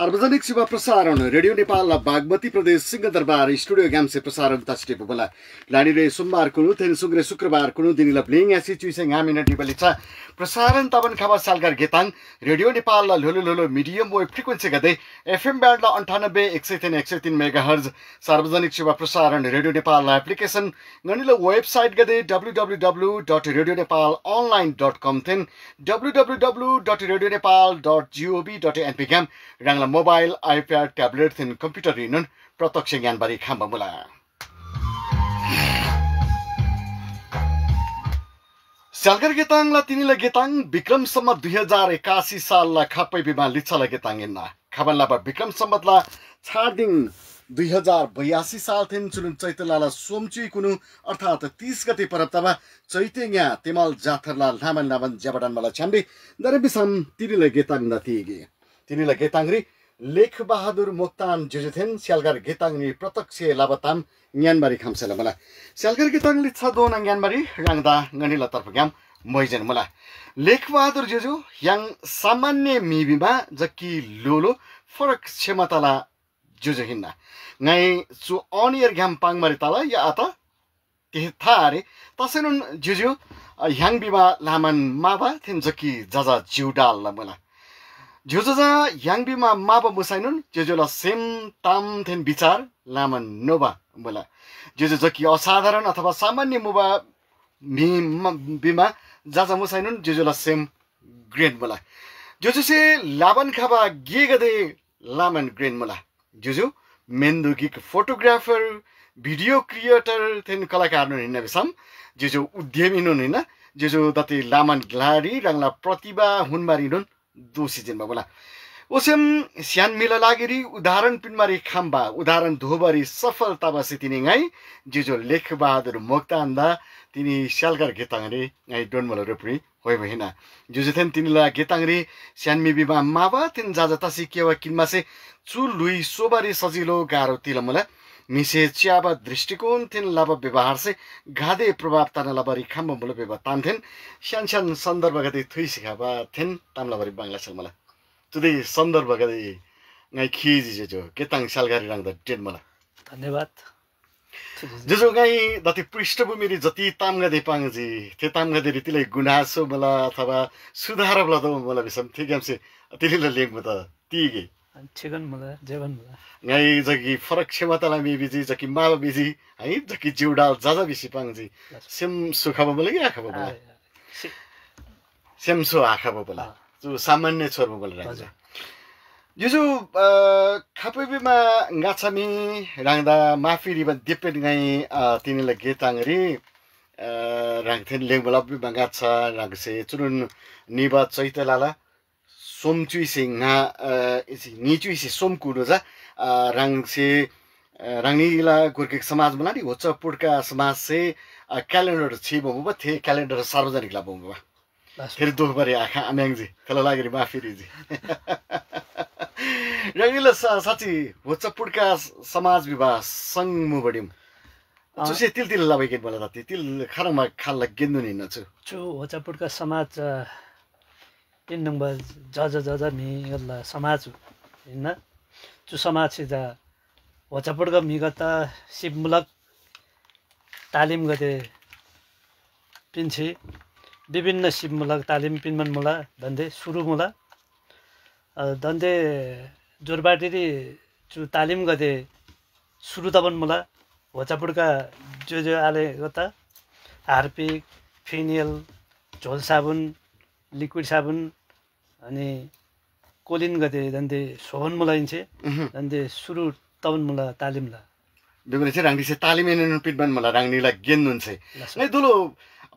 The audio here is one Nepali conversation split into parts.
सार्वजनिक सेवा प्रसारण रेडियो नेपाल बागमती प्रदेश सिंहदरबार स्टूडियो ग्याम्से प्रसारण तस्टे बोला लाडी रे सोमवार कुनु तेन सुग्रे शुक्रवार कुनु दिनिला ब्लिङ एसी चुइसेङ हामी नटी बलिचा प्रसारण तबन खबर सालगार गेताङ रेडियो नेपाल लोलो लोलो मिडियम वेभ फ्रिक्वेन्सी गदै एफएम ब्यान्ड 98 103 103 मेगाहर्ज सार्वजनिक सेवा प्रसारण रेडियो नेपाल एप्लिकेसन गनिलो वेबसाइट गदै www.radionepalonline.com थेन www.radionepal.gov.np ग्याम रंगला मोबाइल आईपैड टैबलेट थेन कंप्यूटर रिनन प्रत्यक्ष ज्ञानबारी खाम्बा मुला सालगर गेताङ ला तिनीला गेताङ विक्रम सम्मत 2081 साल ला खापै बिमा लिच्छला गेताङ इन्ना खबनला बा विक्रम सम्मत ला छाडिङ 2082 साल थेन चुनुन चैतलाला सोमचुई कुनु अर्थात 30 गते परप्तबा चैतेङ्या तेमल जाथरला नामन नामन जबडान मला छ्याम्बे दरे बिसम तिनीला गेताङ नतिगे तिनीला गेताङरी लेख बहादुर मोक्तान जुजुथेन स्यालगार गेताङनी प्रत्यक्ष लाबताम ज्ञानबारी खामसेला मला स्यालगार गेताङली छ दोन ज्ञानबारी रंगदा गनिला तर्फ ग्याम मोइजन मला लेख बहादुर जुजु yang सामान्य मिबिमा जकी लोलो फरक क्षमताला जुजु हिन्ना ngai su onier gam pangmari tala ya ata ti thare tasenun juju yang biba laman maba thin jaki jaja jiudal la mala jujuja yang bima maba musainun jujula sem tam thin bichar laman noba mala juju jaki असाधारण अथवा सामान्य मुबा बिमा जाजा मुसाइनुन जुजुला सेम ग्रेन मला जुजु से लाबन खबा गे गदे लामन ग्रेन मला जुजु मेन्दुगिक फोटोग्राफर भिडियो क्रिएटर थेन कलाकार नु हिन्न बिसम जुजु उद्यमी नु हिन्न जुजु दति लामन ग्लाडी रंगला प्रतिभा हुनमारी नु दोषी जिनमा बोला ओसेम स्यान मिला लागेरी उदाहरण पिनमारी खाम्बा उदाहरण धोबरी सफलता बसे तिनी ngai जुजु लेख बहादुर मोक्तान्दा तिनी स्यालगार गेताङरे ngai डोनमल रेपुरी होय भइना जुजु थेन तिनीला गेताङरे स्यानमी बिबा माबा तिन जाजातासी केवा किनमासे चु लुई सोबारी सजिलो गारो तिलमला मिसे च्याबा दृष्टिकोण थिन लाबा व्यवहार से गादे प्रभाव ताना लाबारी खाम्बा मुल बेबा तान्थेन स्यानस्यान सन्दर्भ गदे थुइ सिखाबा थिन तामलाबारी बांग्ला सलमला तुदे सन्दर्भ गदे ngai खिजी जो गेताङ सालगारी रंगदा टेन मला धन्यवाद जजो ngai दति पृष्ठभूमिरी जति तामगदे पाङजी ते तामगदे रीतिले गुनासो मला अथवा सुधारबला त मला बिसम थिगमसे तिलीले लेख मता तिगे छिगन मला जेवन मला ngai जकी फरक क्षमताला मी बिजी जकी माबा बिजी है जकी जिउडाल जाजा बिसी पाङजी सेम सुखाबा मलाई आखाबा मलाई सेम सो आखाबा मलाई जो सामान्य छोरबा मलाई राख्छ जुजु खापैबीमा गाछामी रांगदा माफिरी बन दिपेन ngai तिनीले गेताङरी रांगथेन लेङबला बिमा गाछा रांगसे चुनुन निबा चैतलाला सोमचुइसिङा निचुइसि सोमकुनो जा रंगसे रंगनीला गुर्के समाज बनानी होच पुडका समाज से क्यालेन्डर छिबो बबा थे क्यालेन्डर सार्वजनिक ला बबा फेरि दुख बरे आखा आम्याङजी कला लागेरी माफिरी जी रंगीला साची होच पुडका समाज विवाह संग मुबडिम चुसे तिल तिल लाबै गेट मला जाति तिल खरमा खाल गेन्नु नि नछु चु होच पुडका समाज तीन नंबर जज मी यल्ला समाज हिन्न चु समाज सिदा होचपडका मिगता सिपमुलक तालिम गते पिन्छे विभिन्न सिपमुलक तालिम पिनमन मुला दन्दे सुरु मुला दन्दे जोरबाटीरी चु तालिम गते सुरु तबन मुला होचपडका जो आले गता हार्पिक फिनियल झोल साबुन लिक्विड साबुन अनि कोलिन गते दन्दे सोहन मुलाइन्छे दन्दे सुरु तवन मुला तालिमला दुगरे चाहिँ रांगनी से तालिमेन पिटबन मला रांगनीला गेन हुन्छे नै दुलो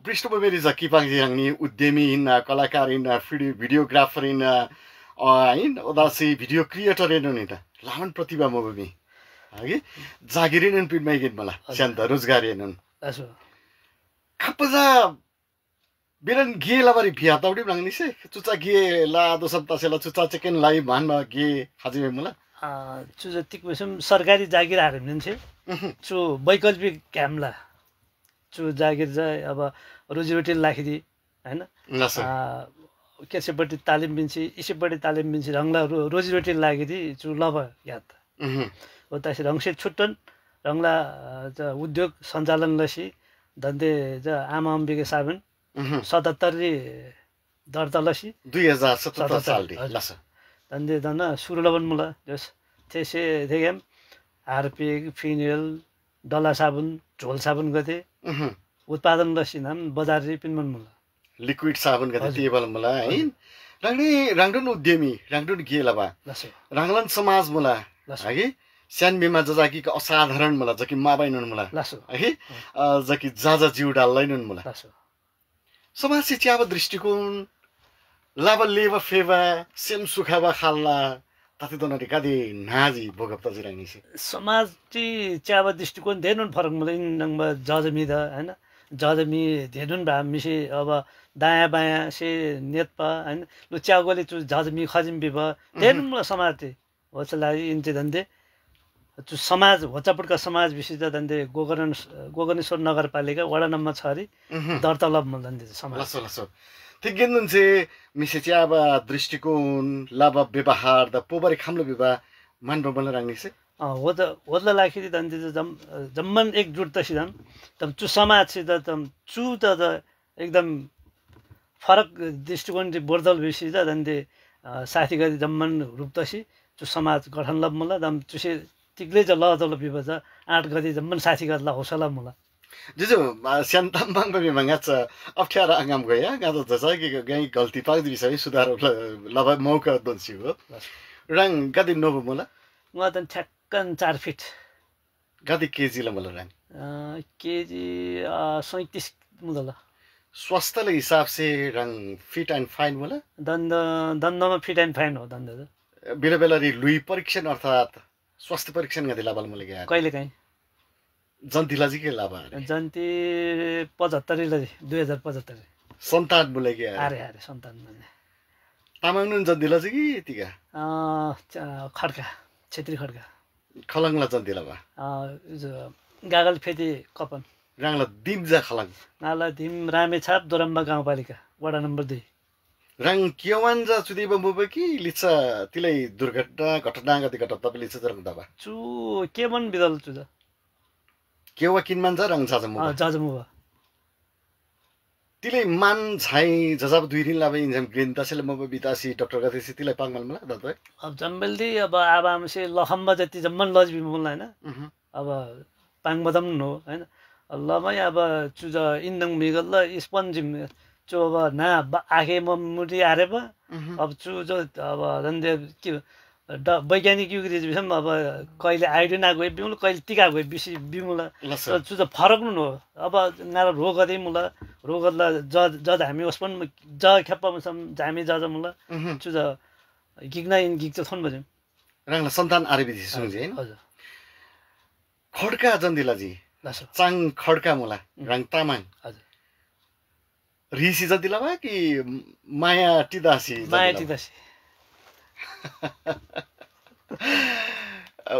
पृष्ठभूमि जकी पाङजी रांगनी उद्यमी इन कलाकार इन भिडियोग्राफर इन हैन उदासी भिडियो क्रिएटर इन नि त लामन प्रतिभा मोबी हागे जागिरिन पिटमै गेन मला शान्त रोजगारी इन असो खपजा बिरन गे लाबारी भिया दौडी रांगनी से चुचा गे ला दोसम तसेला चुचा चिकन लाई भानमा गे खाजिमे मला चु जतिक बेसम सरकारी जागिर हारे हुनुहुन्छ चु वैकल्पिक क्यामला चु जागिर चाहिँ अब रोजीरोटी लाखिदी हैन केसेपट्टि तालिम बिन्सी इसेपट्टि तालिम बिन्सी रङला रोजीरोटी लागेदी चु लब याद हो तासी रङसे छुट्टन रङला उद्योग सञ्चालन लसी धन्ते आमा अम्बिके साबन 77 दर्ता लसी 2077 साल धन्ते धन सुरुलबन मुला जस त्यसै देखेम हार्पिक फिनेल डल्ला साबुन झोल साबुन गते उत्पादन लसी नाम बजार पिनमन मुला लिक्विड साबुन गते टेबल मुला है राङडुन उद्यमी राङडुन गेलबा राङलन समाज मुला है स्यानबिमा जजाकीको असाधारण मुला जकि माबाइनुन मुला है जकि जाजा जिउ डाल्दैनुन मुला समाज शिक्षा दृष्टिकोण लाभ लेव फेवा सेम सुखावा खाल्ला ताते दोनटी कादे नाजी भोगप्ता जिराङनिसे समाज च्यावा दृष्टिकोण धेनुन फरक मलाई नंगबा जजमी द हैन जजमी धेनुन भा मिसे अब दायाँ बायाँ से नेतपा हैन लु च्यागोले चु जजमी खजिम बिब धेनुन मलाई समाज होचलाई इन्ते धन्ते चु समाज होचापुटका समाज विशेष धन्ते गोकर्णेश्वर नगरपालिका वडा नम्बर 6 री दर्ता लब म धन्ते समाज लसो थिगेनुन से मिसे च्याबा दृष्टिकोण लाभ व्यवहार द पोबरे खामलो बिबा मान बबल राङनिसे होदला लाखिदि धन्ते जम्मन एकजुट त सिदन तम चु समाज से तम चु त एकदम फरक दृष्टिकोण बोर्दल विशेष धन्ते साथी गरी जम्मन रूप तसी चु समाज गठन लब मला दम चुसे तिग्ले ज ल जल बिबज आठ गरी जम्मन साथी गरला हौसला मला जुजु स्यान्ताम बाङबे मंगाच अप्ठ्यारा आगाम गया गादो जजाकी गई गल्ती पाक्दि बिसै सुधार लबा मौका दन्सी हो रङ गदि नोबो मला म त ठ्याक्कन 4 फिट गदि केजी ल मला रङ केजी 37 मुदला स्वास्थ्यले हिसाब से रङ फिट एन्ड फाइन मला दन्दमा फिट एन्ड फाइन हो दन्द बेला बेला रि लुई परीक्षण अर्थात स्वास्थ्य परीक्षण गदि लाबल मला गया कहिले काई जन्तिलाजी के लाभ जन्ती 75 लजी 2075 सन्तान बोले के अरे सन्तान माने तामाङनुन जन्तिलाजी कि तिका खड्का छेत्री खड्का खलङला जन्तिला बा गागल फेदी कपन राङला दिमजा खलङ नाला दिम रामेछाप दोरम्बा गाउँपालिका वडा नम्बर 2 रङ केवान्जा चुदिब मुबे कि लिचा तिलै दुर्घटना घटना गति घटत तपाईले लिचा जरङ दबा चु केवन बिदल चु केवा किनमान जा रङ जाजमु तिले मान झाइ जजाब दुई दिन लाबे इन्जम ग्रेन तसेले मबे बितासी डाक्टर गतेसी तिले पाङमल मला दतै अब जम्बेलदी अब आबामसे लखम्बा जति जम्मन लजबी मुल हैन अब पाङबदम नो हैन अल्लाहमै अब चुज इन्दङ मिगल स्पन्जिम चो अब ना आखे मुटी आरे प अब चु जो अब दन्दे के वैज्ञानिक युग रिजम अब कहिले आइडिना गए बिमुल कहिले टिका गए बिसी बिमुला चु त फरक नु हो अब नारा रोग गदे मुला रोगला जज हामी ओस्पन ज खेप्पम सम जामी जज मुला चु त गिग्ना इन गिग त थन बजे रङला सन्तान आरे बिथि सुनजे हैन हजुर खड्का जन्दिलाजी चाङ खड्का मुला रङ तामाङ हजुर रिसी जतिला बा कि माया टिदासी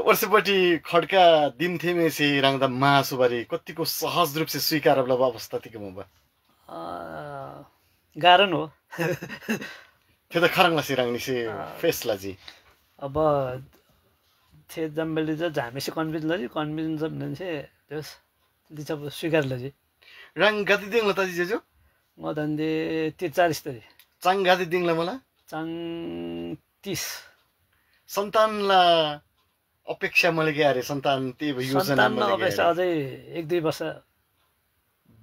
वर्षपट्टि खड्का दिन थिमे से राङदा मासुबारी कतिको सहज रूप से स्वीकार अब अवस्था तिको म गारन हो त्यो त खरङला से राङनी से फेसला जी अब थे जम्बेली ज झामेसे कन्भिन्स लजी कन्भिन्स भन्से त्यस दिछ स्वीकार लजी रङ गति दिङ लता जी जेजो म धन्दे 43 तरी चाङ गति दिङ ल मला चाङ 30 सन्तानला अपेक्षा मैले के अरे सन्तान त्यही योजना मैले अपेक्षा अझै 1-2 वर्ष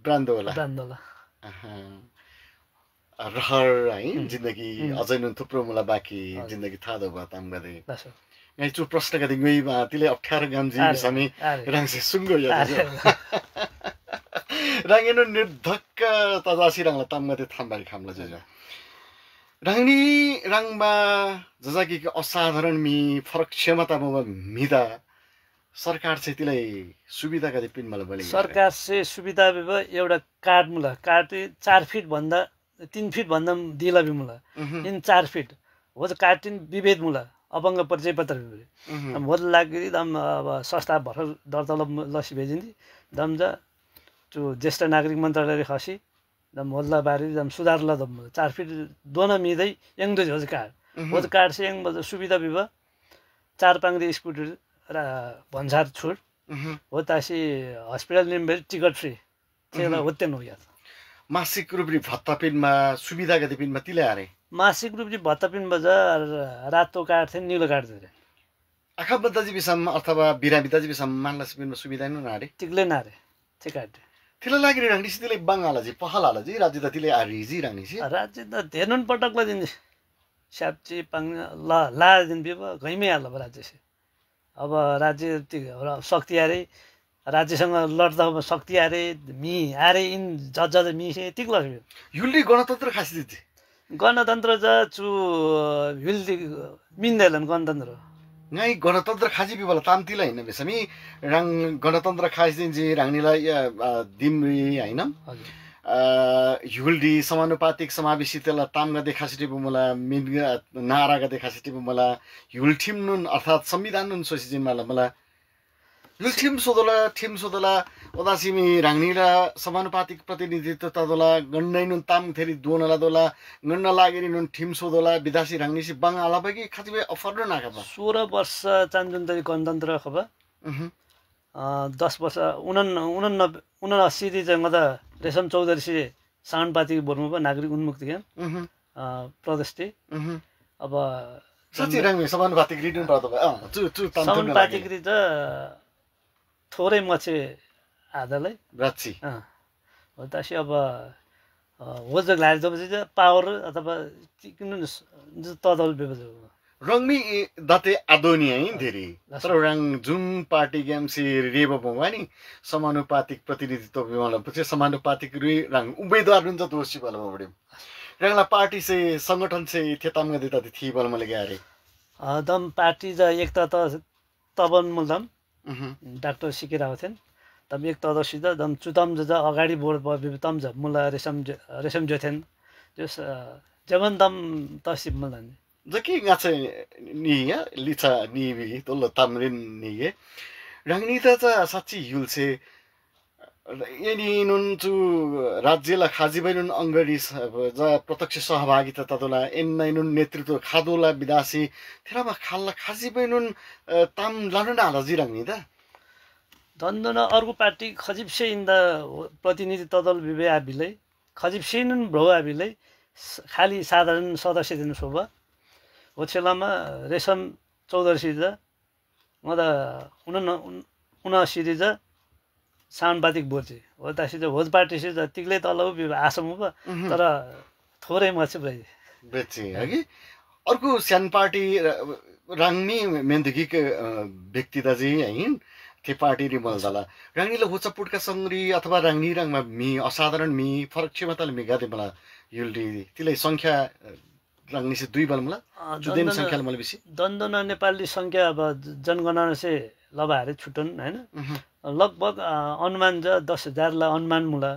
ब्रान्डो होला रहर है जिन्दगी अझै नु थुप्रो मलाई बाँकी जिन्दगी थाहा दो बा ताम गदे यहाँ चु प्रश्न गदे गई बा तिले अप्ठ्यारो गाम जीवी समी रङसे सुंगो या रङेनो निर्धक्क तजासी रङला ताम गदे थामबारी खामला जजा रङनी रङबा जजाकी असाधारण मी फरक क्षमता मिदा सरकार चाहिँ तिलाई सुविधा गरे पिन मलाई बोले सरकार चाहिँ सुविधा बेबा एउटा कार्ड मुला कार्ड 4 फिट भन्दा 3 फिट भन्दा दिला बि मुला इन 4 फिट हो त कार्ड विभेद मुला अबंग परिचय पत्र हम होल लागि दम अब संस्था भर दर्ता लसी भेजिन्दी दम जा जो ज्येष्ठ नागरिक मन्त्रालयले खसी दम मोल्ला बारी दम सुधारला दम 4 फिट दोना मिदै यंग दो होज कार से यंग बज सुविधा बिब 4 पांगदे स्कुटर र भन्सार छुट होतासी हस्पिटल निम्बे टिकट फ्री तेला होते न या मासिक रूपले भत्तापिनमा सुविधा गतिपिनमा तिले आरे मासिक रूपले भत्तापिन बजार रातो कार्ड थियो नीलो कार्ड थियो आखा बद्दाजी बिसम अथवा बिराबिदाजी बिसम मानला सिपिनमा सुविधा न नारे तिगले नारे ते कार्ड तिला लागि रांगनी सिले बंगाला जी पहलाला जी राज्य त तिले आरिजी रांगनी छि राज्य त धेरन पटकला दिन स्याप्ची पाङ ला दिन बिब गइमै हाल्ला राज्य से अब राज्य शक्ति आरे राज्यसँग लड्दा शक्ति आरे मी आरे इन जज मी से तिगला युल्ली गणतन्त्र खासी दिति गणतन्त्र ज चु युल्ली मिन्देलन गणतन्त्र ngay गणतन्त्र खाजी बिबल तामतिला हैन बेसमी राङ गणतन्त्र खाजी दिन जी राङनीला दिमरी हैन युल्डी समानुपातिक समावेशितला तामगा देखासिटे मला मिनगा नारागा देखासिटे मला युल्ठिमनुन अर्थात संविधान नुन सोसिजिन मला युल्ठिम सोदला ओदासिमी राङनीला समानुपातिक प्रतिनिधित्व तदला गण्नैनुन ताम थेरी दोनला दोला गण्न लागेरी नुन ठिम सोदला विदासी राङनीसी बंगाला बगी खातिबे अफर न नाका 16 वर्ष चान्जुन तरी गणतन्त्र खब 10 वर्ष 79 दि चाहिँ मदा रेशम चौधरी साउन्डपाती बोर्नु ब नागरिक उन्मुक्ति के प्रदेशटी अब सच्ची राङनी समानुपातिक रिटर्न पर्दा चु साउन्डपातिक रि त थोरै मचे आधालाई राची हो तासी अब वजग लाएर जबपछि पावर अथवा किन तदल बेबज रङमी दते आदोनी है धेरै तर रङ जुन पार्टी गेमसी रेब भवानी समानुपातिक प्रतिनिधित्व बिमला पछि समानुपातिक रङ उम्मेदवार हुन्छ दोषी बल बडे रङला पार्टी से संगठन से थेताम गदे त थी बल मले गारे दम पार्टी ज एकता त तबन मुलदम डाक्टर सिकिराव थिएन तब एक तदसित दम चुतम ज अगाडि बोर्ड बितम ज मुला रेशम जोथेन जस जमन दम तसिब मुलन जकी गाछ नि या लिचा निबी तोल तामरिन निगे रङनी त साच्ची युलसे यनी नुन चु राज्यला खाजिबैनुन अंगडी ज प्रत्यक्ष सहभागिता तदला एन्नैनुन नेतृत्व खादोला विदासी थेरामा खाल्ला खाजिबैनुन ताम लानु नाला जिरङनी त दन्दन अर्को पार्टी खजिबसे इन्दा प्रतिनिधि तदल बिबे आबिलै खजिबसेनुन भ्रो आबिलै खाली साधारण सदस्य दिनु शोभा होछेलामा रेशम चौधरी ज मदा 79 ज साउन्डपातिक बोर्चे हो तासी त होज पार्टी से तिगले तलौ आसम हो तर थोरै मछ भइ बेचे हगि अर्को स्यान पार्टी राङनी मेन्दगिक व्यक्ति दाजी हैन ते पार्टी रि मलदला राङनीले होचा पुटका संग्री अथवा राङनी रङमा मी असाधारण मी फरक छेमा तले मी गादे मला युल्डी तिले संख्या राङनी से 2 बल मला जुदेन संख्या मला बेसी दन्दन नेपाली संख्या अब जनगणना से लबारे छुटन हैन लगभग अनुमान ज 10,000 ला अनुमान मुला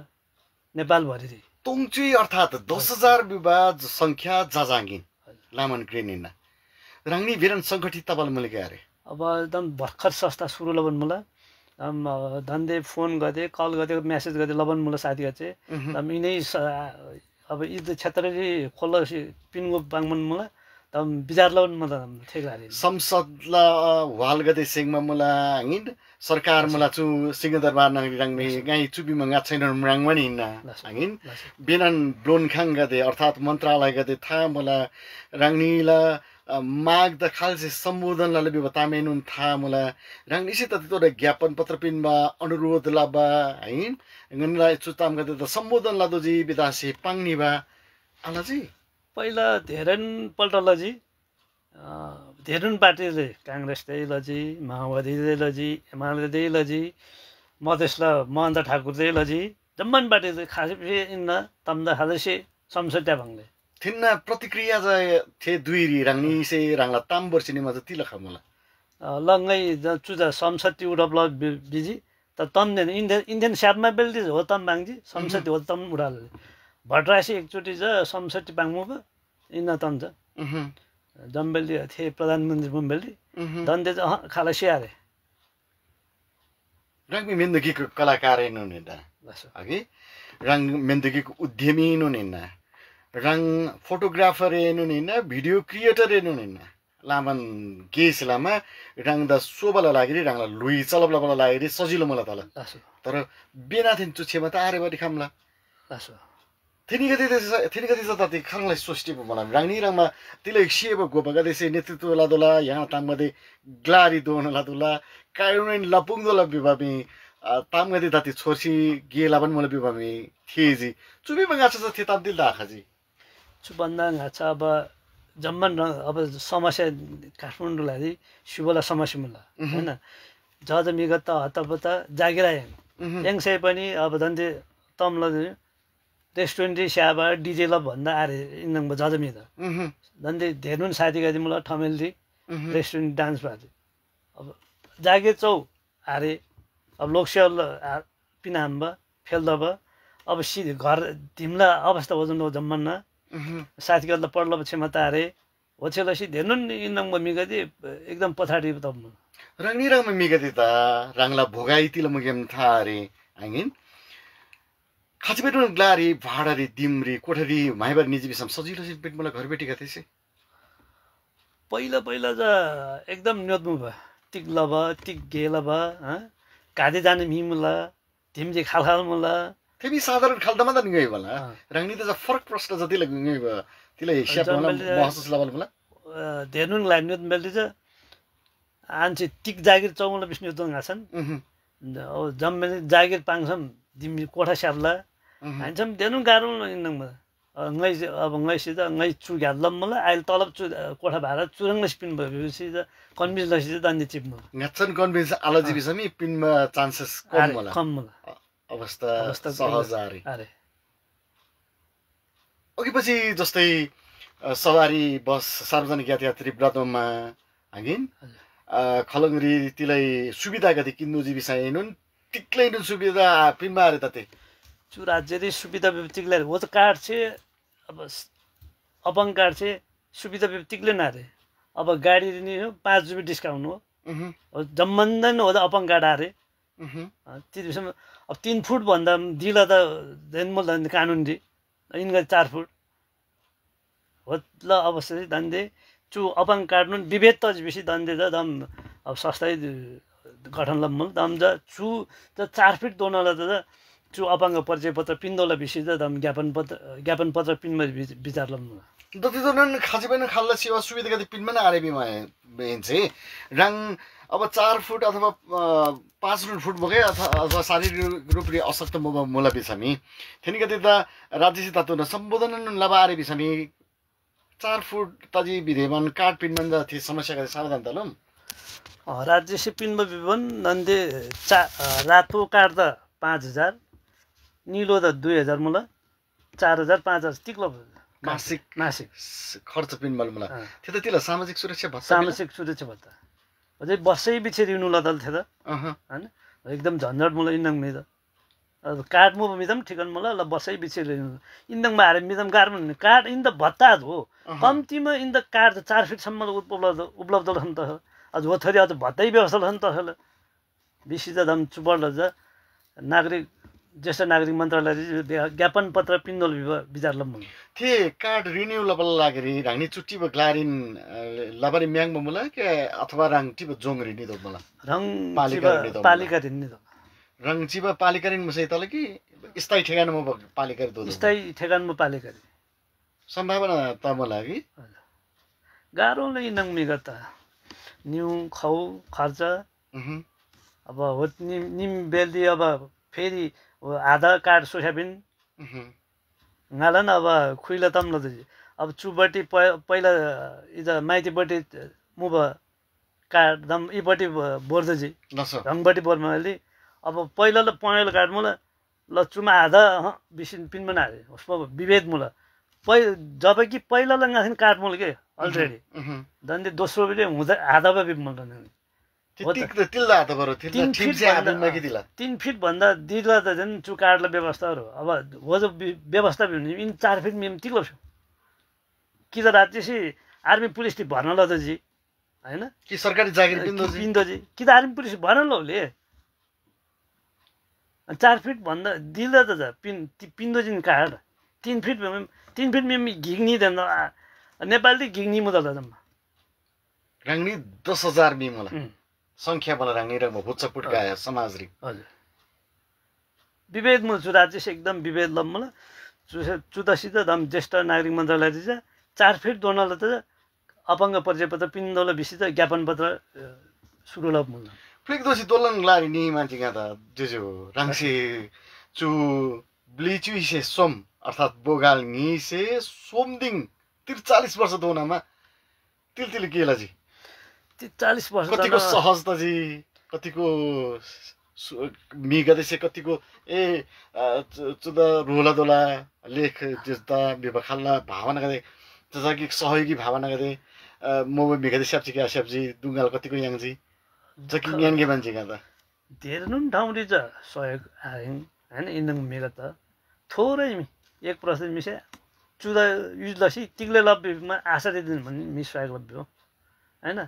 नेपाल भरि तोङची अर्थात 10,000 विवाद संख्या जाजाङिन लामन ग्रेनिना राङनी भिरन संगठित तबल मुले गरे अब एकदम भर्खर संस्था सुरु लबन मुला धन्दे फोन गदे कल गदे मेसेज गदे लबन मुला साथी गचे हम इनै अब इद क्षेत्रले खोलसी पिनगो बाङमन मुला तम बिजार लबन मुला ठेगारे संसदला वाल गदे सिंगमा मुला हिन सरकार मुला चु सिंहदरबार नगरी राङनी गाई चुबी मंगा छैन राङमनि न हिन बिनन ब्लोनखाङ गदे अर्थात मन्त्रालय गदे था मुला राङनीला माग द खालसे सम्बोधन लले बतामेनुन था मुला राङनीसे त तोरे ज्ञापन पत्र पिनमा अनुरोध लाबा हैन गनला चुताम गदे त सम्बोधन लादो जी विदासी पाङनिबा आलाजी पहिला धेरन पल्टलजी धेरन पार्टीले कांग्रेस देलजी माओवादी देलजी एमाले देलजी मधेसला महेन्द्र ठाकुर देलजी जम्मन पार्टीले खासै इन तम्दा हालसे संसद भंगले थिन्ना प्रतिक्रिया थे दुईरी राङनी से राङला ताम वर्षिनी मज तिल खमला लंगै चुजा संसद उडबल बिजी त तम देन इन्डियन स्यापमा बेल्दी हो तम बाङजी संसद हो तम उडाल भट्रासी एकचोटी ज संसद बाङमु इन तम ज जम्बेली थे प्रधानमन्त्री बम्बेली दन्दे खाला स्यारे रङमी मेन्दकी कलाकार हेर्नु नि त अघि rang mendegi udyami no ninna rang photographer no ninna video creator no ninna laman केसलामा रङदा Sobla लागेरी रङला लुई चलबला लागेरी सजिलो मलाई तल तर बिना थिन चुछेमा त आरे बडी खामला थिनी गति जति खरलाई सोस्टी मलाई रङनी रङमा तिले सेब गोबगा देसे नेतृत्व लादोला यहाँ ताममध्ये ग्लारी दोन लादोला कायुन लपुङ दोला बिबाबी तामगति दति छोर्सी गेला पनि मलाई बिबाबी थिएजी चुबी बंगाछ थे ताम दिल दाखाजी चुबन्दा ngacha अब जम्मन अब समस्या काठमाडौँलाई शिवला समस्या मुला हैन जज मिगत हतपत जागिरा yang saya पनि अब दन्ते तमला रेस्टुरेन्ट स्याबा डीजे लब भन्दा आरे इनङ जजमी त दन्ते धेरनुन साथी गति मुला ठमेलदी रेस्टुरेन्ट डान्स बाजे अब जागे चौ आरे अब लोकसेल पिनाम्बा फेल्दब अब सिधै घर तिमला अवस्था वजन जम्मन साथी गर्दा पढ्ल पछि म तारे होछेलसी धेनुन इनङ मिगति एकदम पछाडी तम रङनी रङमा मिगति त रङला भोगाइतिल मुगेम थारे आङिन खाचबेटुन ग्लारी भाडारी दिमरी कोठरी माइबार निजी बिसम सजिलो पेट मलाई घर बेटी गतेसे पहिला पहिला ज एकदम न्यदमु भ टिक लब टिक गेलब ह कादे जाने मिमुला तिमजे खालखाल मुला तेमी साधारण खालदमा त निगै होला रङनी त फरक प्रश्न जति लगै भ तिले हिसाब होला महसुस लेभल मला धेनुन ला न्यद मेलदि ज आन्छे टिक जागिर चौला बिस्नु दङ आछन् जम्मे जागिर पाङसम दिमी कोठा स्याबला हान्छम देनु गाह्रो इनङमा ngै अब ngै सिधा ngै चु ग्यालम मलाई आइल तलब चु कोठा भाडा चुरङ स्पिन भएपछि त कन्भिन्स लसी दन्ने चिप म ngachan कन्भिन्स आलोजी बिसमी पिनमा चान्सेस कम होला अवस्था सहज अरे ओके पछि जस्तै सवारी बस सार्वजनिक यातायात त्रिब्रतमा हागिन खलंगरी तिलाई सुविधा गति किन्नु जीविसाइनुन टिक्लै नु सुविधा पिनमा अरे तते चु राज्यले सुविधा टिक्लै हो त कार्ड छे अब अपङ कार्ड छे सुविधा टिक्लै न अरे अब गाडी नि 5 रुपैयाँ डिस्काउन्ट हो जम्मन्दैन हो त अपङ कार्ड अरे त्यसमा अब 3 फुट भन्दा दिला त देनमल दन कानुन दि इनगा 4 फुट हो ल अवश्य दन्दे चु अपङ कार्ड नु विभेद त बेसी दन्दे द दम अब सस्तै गठन लम्मल दम ज चु त 4 फिट दोनला त चु अपाङ्ग परिचय पत्र पिन्दोला विषय त दम ज्ञापन पत्र पिनमा विचार लम्मल दति त नन खाजे पनि खाल्ला सेवा सुविधा गति पिनमा न आरे बिमा बेन्चे रङ अब 4 फुट अथवा 5 फुट बगे अथवा शारीरिक रूपले अशक्त मोला बिसमी थेनी गति त राज्य तत्व न सम्बोधन लबा आरे बिसमी 4 फुट तजी विधेमान काट पिनमन जति समस्या गति सावधान तलम राज्य से पिनमा विवन नन्दे रातो काट त 5000 नीलो त 2000 मुला 4000 5000 तिक्लो मासिक खर्च पिनमल मुला त्यो त तिला सामाजिक सुरक्षा भत्ता अझै बसै बिछे रिनु लदल थियो त हैन एकदम झन्झट मुला इन्दङ मे त अब काट मु मिदम ठिकन मुला ल बसै बिछे रिनु इन्दङ मारे मिदम गार्मन काट इन द भत्ता हो कम्तीमा इन द काट 4 फिट सम्म उपलब्ध रहन त अझ थरी अझ भत्तै व्यवस्था रहन त हल विशिष्ट दम चुबल ज नागरिक ज्येष्ठ नागरिक मन्त्रालयले ज्ञापन पत्र पिन्दोल विचार लम्म थे कार्ड रिन्यू लबल लागेरी रानी चुट्टी बग्लारिन लबरी म्याङ मुला के अथवा रङ टिब जोङ रिनि दो मला रङ पालिका रिनि दो रङ चिब पालिका रिन मुसै तल कि स्थायी ठेगानमा पालिका दो स्थायी ठेगानमा पालिका सम्भावना त मला कि गाह्रो नै नङ मिगत न्यू खौ खर्च अब हो निम बेल्दी अब फेरि आधा कार्ड सोसाबिन ngalan अब खुइला तम ल अब चुबटी पहिला इज माइतीबटी मुब कार्ड दम इबटी बोर्दजी रङबटी बोर्माले अब पहिला ल पहेल कार्ड मुला ल चुमा आधा बिसिन पिन बनाए उसमा विभेद मुला जब कि पहिला ल ngasin कार्ड मुल के अलरेडी दन्दे दोस्रो बिले हुँदा आधा बे मुल न तिल्ला त बरो तिल्ला ठिम से आदममा कि दिला 3 फिट भन्दा दिला त जन चु कार्डले व्यवस्थाहरु अब हो जो व्यवस्था पनि इन 4 फिट मिम तिक्लो छ कि त राज्य से आर्मी पुलिस टी भर्न ल त जी हैन कि सरकारी जागिर पिन्दो जी कि त आर्मी पुलिस भर्न ल ले 4 फिट भन्दा दिल्दा त पिन्दो जिन काड 3 फिट 3 फिट में घिग्नी देन नेपाली घिग्नी मुदल जम्मा राङ्नी 10,000 मिमला संख्या बना राङ्नी र भुच्च पुटका समाज रि हजुर विभेद मु राज्य से एकदम विभेद लम्मला चुदासित दम ज्येष्ठ नागरिक मन्त्रालय दिन्छ 4 फिट दोनला त अपंग परिचय पत्र पिन्दोला विसित ज्ञापन पत्र सुरुलभ मुल फ्लिक दोसी दोलन लारी नि मान्छे का त जो राङ्सी चु ब्लिचु से सोम अर्थात बोगाल नि से सोमदिङ 43 वर्ष दोनामा तिलतिल केला जी 40 वर्ष कतिको सहज त जी कतिको मिगदे से कतिको चुदा रोला दोला लेख जस्ता विभाखला भावना गरे जसकी सहयोगी भावना गरे मोबे मिगदे सब्जी के सब्जी दुंगाल कतिको यांजी जकी यानगे मान्छे का त धेरै नुन ठाउँले छ सहयोग आइन हैन इन्दङ मेगा त थोरै 1% मिसे चुदा युजलसी तिगले लब्बीमा आशा दिदिन भन्ने मिस सहयोग लब्बी हो हैन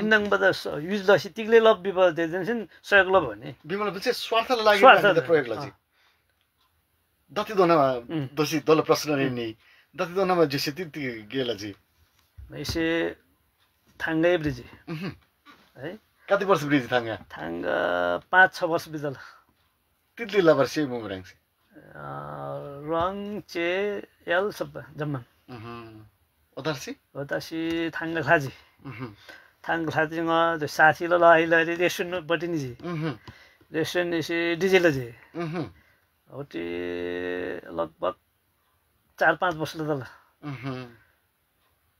इन्दङबाट युजलसी तिगले लब्बी दिदिन्छन् सहयोग लब भने बिमल बुझे स्वार्थले लागि प्रयोग लजी दति दोनामा दोसी दल प्रश्न नि दति दोनामा जसे ति गेला जी मैसे थाङ्गा ब्रिज है कति वर्ष ब्रिज थाङ्गा 5-6 वर्ष बितल तितली लबर से मुमराङ रङ चे एल सब जम्मा ओदासी थाङ्गा खाजी थाङ्गा खाजीमा त्यो साथीले लैले रेस्टुरेन्ट बटिनी जी रेस्टुरेन्ट से डिजेल जी होटी लगभग 4-5 वर्ष ल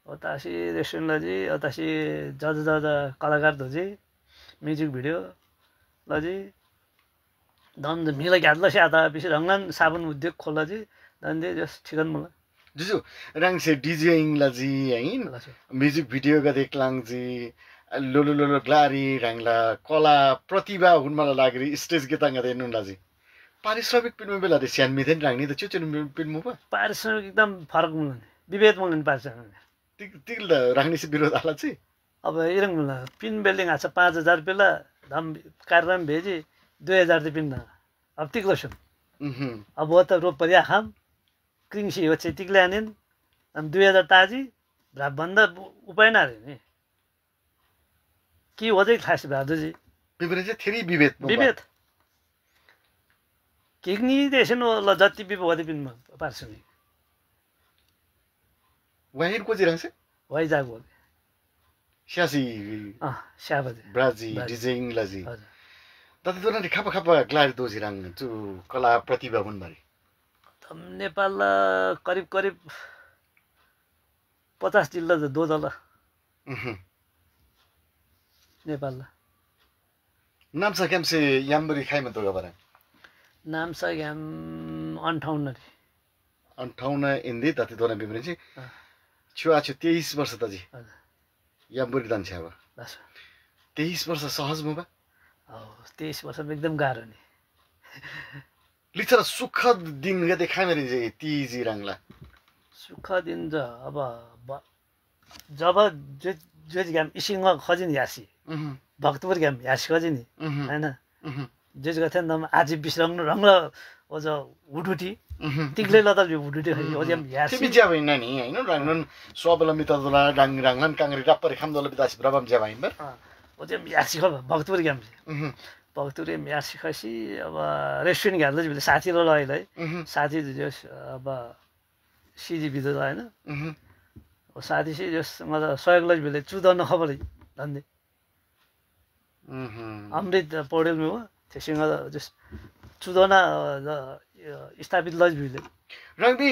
ओतासी रेस्टुरेन्ट लजी ओतासी जज कलाकार धोजी म्युजिक भिडियो लजी दम मिला घातला से आता पिछे रंगलन साबुन उद्योग खोला जी दंदे जस ठिकन मला जुजु रंग से डीजेइङ लजी हैन म्युजिक भिडियो गा देखलाङ जी लोलो लोलो ग्लारी रंगला कला प्रतिभा हुनमला लागरी स्टेज गीताङ गा देनु लजी पारिश्रमिक पिन्नु बेला दे स्यान मिथेन राङ्नी त चुचुन पिन्नु पा पारिश्रमिक एकदम फरक मुलन विभेद मुलन पारिश्रमिक तिल राङ्नी से विरोध आला चाहिँ अब इरङ मुला पिन बिल्डिङ आछ 5000 बेला धम कार्यक्रम भेजी 2000 दे पिन अब तिक्लो छु अब त रोप परिया खाम क्रिङसी हो चाहिँ तिक्ले आनिन अनि 2000 ताजी भ्रा बन्द उपाय न रे नि के हो चाहिँ खास भादु जी विभेद चाहिँ थेरी विभेद किग्नी देशन ल जति विभेद पिन पारिश्रमिक वाहिर को जिराङ से वाइ जागो स्यासी स्याबजे ब्राजी डिजेइङ लजी तति दोना खापा खापा ग्लारी दोजी राङ चु कला प्रतिभा हुन भरि तम नेपाल करिब 50 जिल्ला दो दला नेपाल नाम सा केम से यामबरी खाइमा तो गबरा नाम सा याम 58 इन्दी तति दोना बिमरे चाहिँ छुआ 23 वर्ष त जी यामबरी दान छ्यावा 23 वर्ष सहज मुबा 23 वर्ष एकदम गाह्रो नि लिचरा सुख दिन गे देखाइ मेरे जे तीजी रंगला सुख दिन ज अब जब जे गाम इसिङ खजिन यासी भक्तपुर गाम यासी खजिनी हैन जे गथेन दम आज बिसरङ रंगला ओ ज उडुटी तिगले लदा उडुटी ओ जम यासी तिमी ज्या भइन नि हैन रंगन स्वावलम्बी तदला रंगन कांगरी रापर खामदल बिदास ब्रबम ज्या भइन बर ओ जम यासी ख भक्तपुर गाम भक्तपुर यासी खसी अब रेस्टुरेन्ट गाल्दै बिले साथी ल लैलै साथी जस अब सिजी बिदो हैन ओ साथी से जस मलाई सहयोग लज बिले चुदन खबरै धन्दै अमृत पौडेल में हो त्यससँग जस चुदना स्थापित लज बिले रंगबी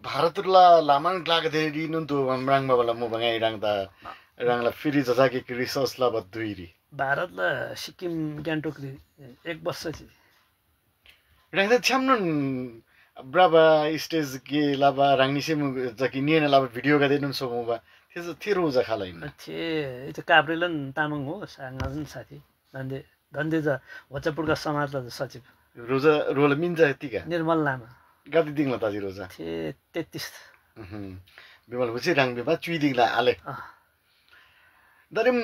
भारतला लामान ग्लागदेरी नुन्तु हमराङ बाबला मु बंगाई रंगदा रंगला फिरी जजाके रिसर्च ला बद्दुइरी भारतला सिक्किम गान्तोक 1 वर्ष छि रंगदा छ्यामन ब्राबा स्टेज के लाबा रंगनी से जकी निने लाबा भिडियो गा देनु सोमुबा त्यसो थिरो जा खालाइन छे त्यो काब्रेलन तामाङ हो सांगाजन साथी धन्दे ज वचपुरका समाजला सचिव रोजा रोल मिन्जा यतिका निर्मल लामा गादी दिङला ताजी रोजा छे 33 बिमल हुछि रंग बेबा चुइ दिङला आले दरिम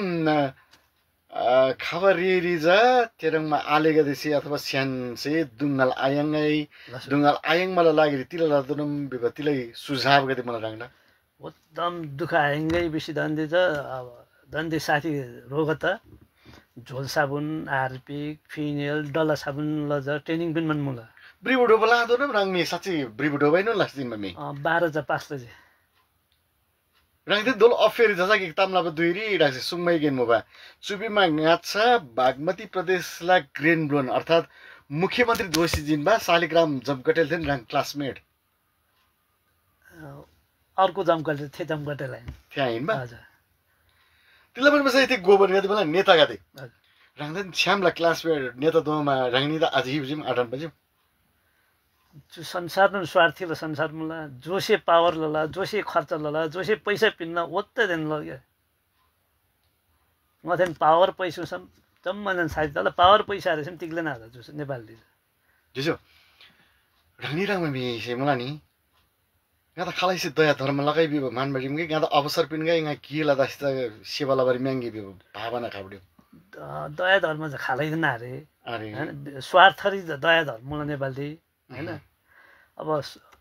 Khabaririza terangma alega desi अथवा स्यान से दुंगाल आयंgai दुंगाल आयंग मला लागेरी तिला लादुनम बिबतिलाई सुझाव गदे मला रांगना एकदम दुःख आएंगै बेसी दन्दे त अब दन्दे साथी रोग त झोल साबुन हार्पिक फिनेल डल्ला साबुन लज ट्रेनिङ पनि मन मुला ब्रिबुडो बला दोन रांगमी साची ब्रिबुडो बैनो लास्दिन ममी 12 जा 5 जे रांगते दोल अफेरी जसा कि तामला दुइरी रासे सुंगमै गेन मोबा चुबीमा गाछा बागमती प्रदेशला ग्रेन ब्लोन अर्थात मुख्यमन्त्री दोषी जिनबा शालिग्राम जमकटेल थिन रांग क्लासमेट अर्को जमकटेल थे जमकटेल त्यहाँ हिँड्बा हजुर तिला पनि बसे थिए गोबर गति मलाई नेता गते रांगदन श्यामला क्लासमेट नेता दोमा रांगनी त आज हिजिम आठन बजे संसारमा स्वार्थी ल संसार मुला जोसे पावर लला जोसे खर्च लला जोसे पैसा पिन्न ओत्ते देन लग्यो मथेन पावर पैसा सम जम्मन साथी तल पावर पैसा रहेछ तिग्ले ना जोसे नेपाल दिस जिजो रांगनी रांगमा मी से मुला नि गाता खालाइसे दया धर्म लगाइ बिबो मानबडिम के गाता अवसर पिन गए गा किला दास्ता सेवाला बरी म्यांगी बिबो भावना खाबड्यो दया धर्म चाहिँ खालाइदैन अरे हैन स्वार्थरी दया धर्म मुला नेपाल दि हैन अब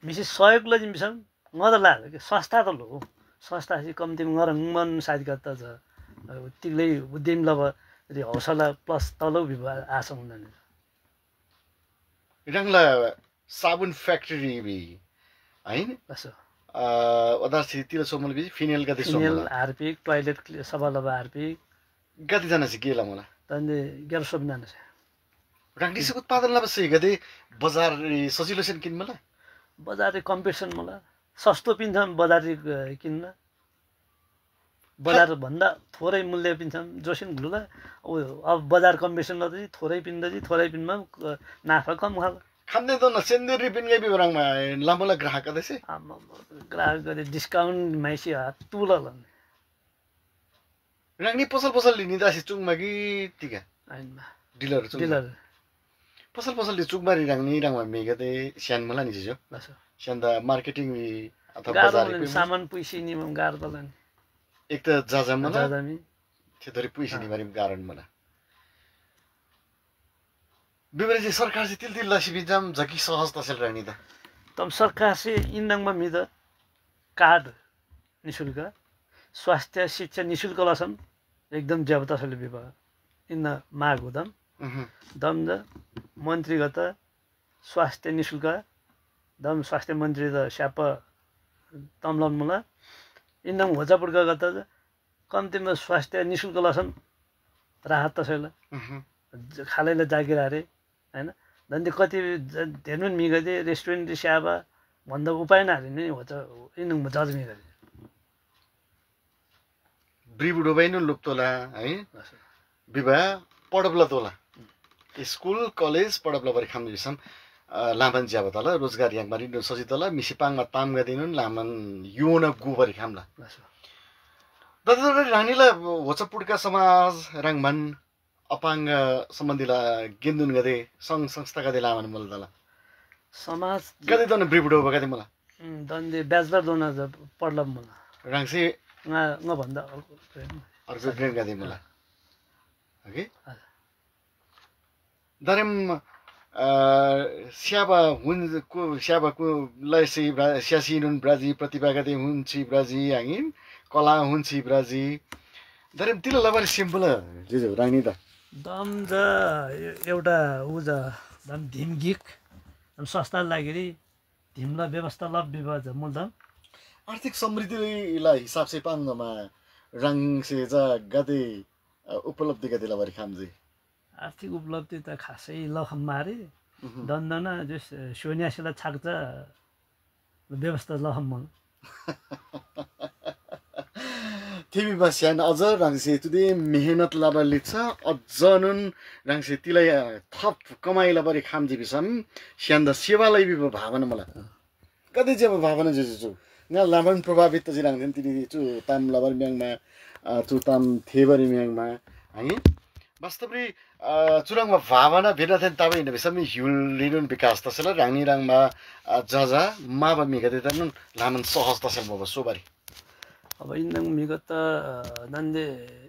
मिसी सहयोग ल जिमसम ngada के संस्था त लो संस्था चाहिँ कम्ती ngरङमन साथी गर्दा छ तिग्लै उद्यम लब रे हौसला प्लस तलौ विभाग आशा हुँदैन रंगला साबुन फ्याक्ट्री बि हैन बस अदासी तिल सोमल बि फिनेल गते सोमल फिनेल हार्पिक टॉयलेट सभा लब हार्पिक गति जना चाहिँ गेला मला तन्ने गेर सब जना छ रांगदिसे उत्पादन लब सही गते बजार सजिलो छन् किन मला बजार कम्पिटिसन मला सस्तो पिन्छ बजार किन्न बजार भन्दा थोरै मूल्य पिन्छन् जोसिन घुला अब बजार कम्पिटिसन लदै थोरै पिन्दै थोरै पिनमा नाफा कम खाल खान्दै त न सेन्देरी पिन गई बिबरङमा लामला ग्राहक कदैसे ग्राहक गरे डिस्काउन्ट माइसी तुला लन् रांगनी पसल लिनी दासी चुङमा कि तिका हैनमा डिलर पसल ले चुङमारी रांगनी रांगमा मेगते स्यान मला नि जिजो स्यान द मार्केटिङ अथवा बजार सामान पुइसी नि गार दलन एक त जाजाम मला जाजामी थेतरी पुइसी नि बारे कारण मला बिबरेजी सरकार से तिल लसी बिजाम जकी सहज तसेल रानी त तम सरकार से इन्दङमा मिद कार्ड निशुल्क स्वास्थ्य शिक्षा निशुल्क लसन एकदम ज्यावतासले विभाग इन माग हुदम दम द मन्त्रीगत स्वास्थ्य निशुल्क दम स्वास्थ्य मन्त्री द स्याप तमलन मुला इन्दम होजापुरका गत कम्तीमा स्वास्थ्य निशुल्क लसन राहत तसेल खालैले जागिर अरे हैन दन्दी कति धेरैन मिगदे रेस्टुरेन्ट स्याबा भन्दा उपाय नहाले नि हो त इन्दम जजमी गरे ब्रिबुडो बैनो लुप्तोला है विवाह पढब्ला तोला स्कुल कलेज पढब्ला बरी खाम दिसम लामन ज्याबतला रोजगार याङ मारि सजितला मिसिपाङमा ताम गदिनुन लामन योन गुबरी खामला ददर रानीला होचपुडका समाज राङमन अपाङ्ग सम्बन्धीला गेन्दुन गदे संघ संस्था गदे लामन मलदला समाज गदे दन ब्रिबुडो गदे मला दन्दे ब्याचलर दोन पढलम मला राङसे न भन्दा अर्को ग्रेड गदे मला ओके दरम स्याबा हुन को स्याबा को लैसी स्यासी नुन ब्राजी प्रतिभा गदे हुन्ची ब्राजी हाङिन कला हुन्ची ब्राजी दरम तिल लबर सिम्पल जिजो रानी त दम ज एउटा उ ज दम धिमगिक दम संस्था लागेरी धिमला व्यवस्था लब विभाग मूल दम आर्थिक समृद्धिलाई हिसाब से पाङ्गमा रङ से ज गदे उपलब्धि गदे लबरी खामजी आर्थिक उपलब्धि त खासै लखम मारे दन्दन जस सोनियासीलाई छाक्छ व्यवस्था लखम मल थिबी बस्यान अझ रङसे तुदे मेहनत लाबर लिछ अझनुन रङसे तिलाई थप कमाइला बरी खामजी बिसम स्यान्द सेवालाई बि भावना मला कति जेब भावना जेजु न लामन प्रभावित त जिराङ दिन तिनी चु ताम लाबर म्याङमा चु ताम थेबरी म्याङमा है वास्तवरी चुराङमा भावना भिन्न थिएन तब इन बिसम हिउल लिनुन विकास तसेल रानी राङमा जजा माबा मिगते तन लामन सहज तसेल मब सोबारी अब इन्दङ मिगत नन्दे